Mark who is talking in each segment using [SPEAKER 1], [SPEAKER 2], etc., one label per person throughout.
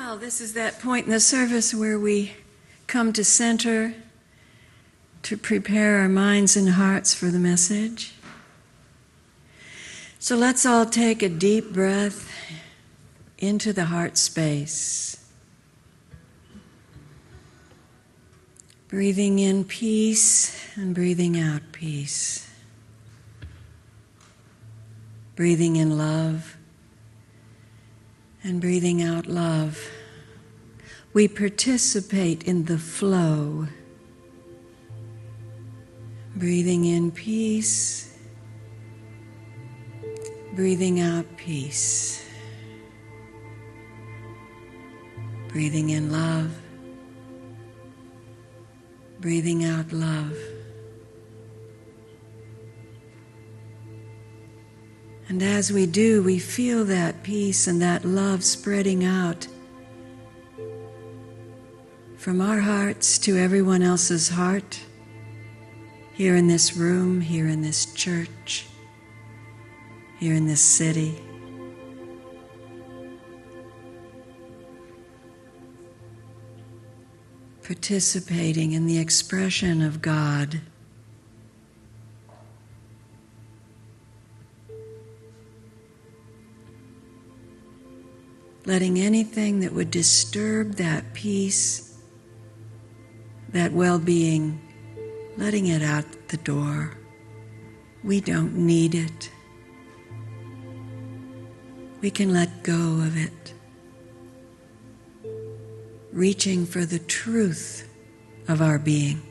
[SPEAKER 1] Well, this is that point in the service where we come to center to prepare our minds and hearts for the message. So let's all take a deep breath into the heart space. Breathing in peace and breathing out peace. Breathing in love and breathing out love. We participate in the flow. Breathing in peace, breathing out peace. Breathing in love, breathing out love. And as we do, we feel that peace and that love spreading out from our hearts to everyone else's heart, here in this room, here in this church, here in this city. Participating in the expression of God. Letting anything that would disturb that peace, that well-being, letting it out the door. We don't need it. We can let go of it. Reaching for the truth of our being.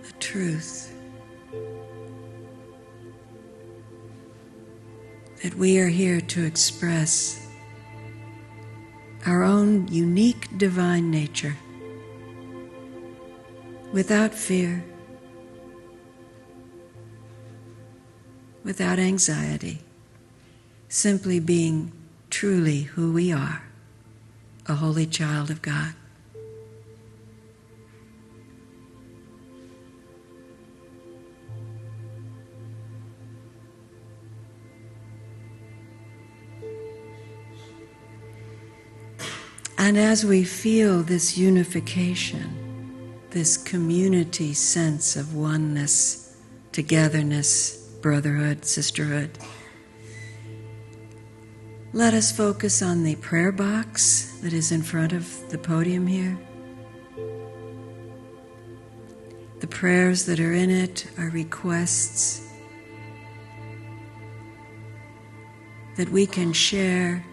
[SPEAKER 1] The truth that we are here to express our own unique divine nature without fear, without anxiety, simply being truly who we are, a holy child of God. And as we feel this unification, this community sense of oneness, togetherness, brotherhood, sisterhood, let us focus on the prayer box that is in front of the podium here. The prayers that are in it are requests that we can share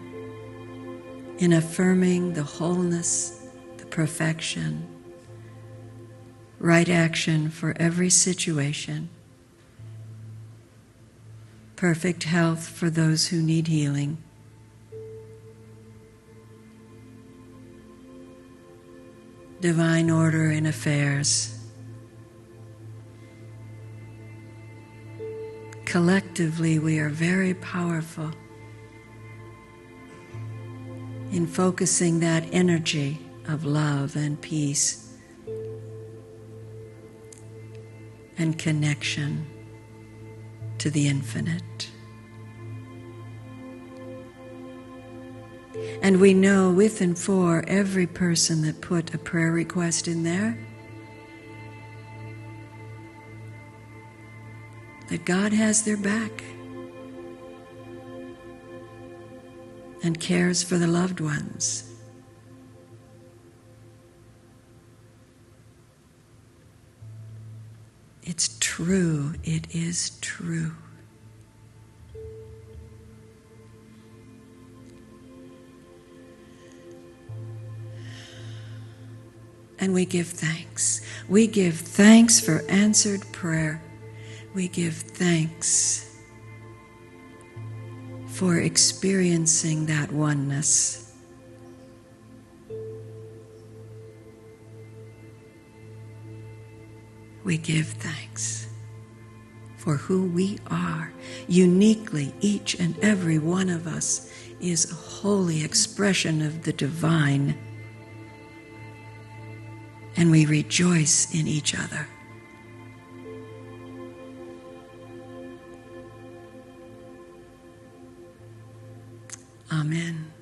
[SPEAKER 1] in affirming the wholeness, the perfection, right action for every situation, perfect health for those who need healing, divine order in affairs. Collectively, we are very powerful in focusing that energy of love and peace and connection to the infinite. And we know with and for every person that put a prayer request in there that God has their back and cares for the loved ones. It's true. It is true. And we give thanks. We give thanks for answered prayer. We give thanks for experiencing that oneness. We give thanks for who we are. Uniquely, each and every one of us is a holy expression of the divine, and we rejoice in each other. Amen.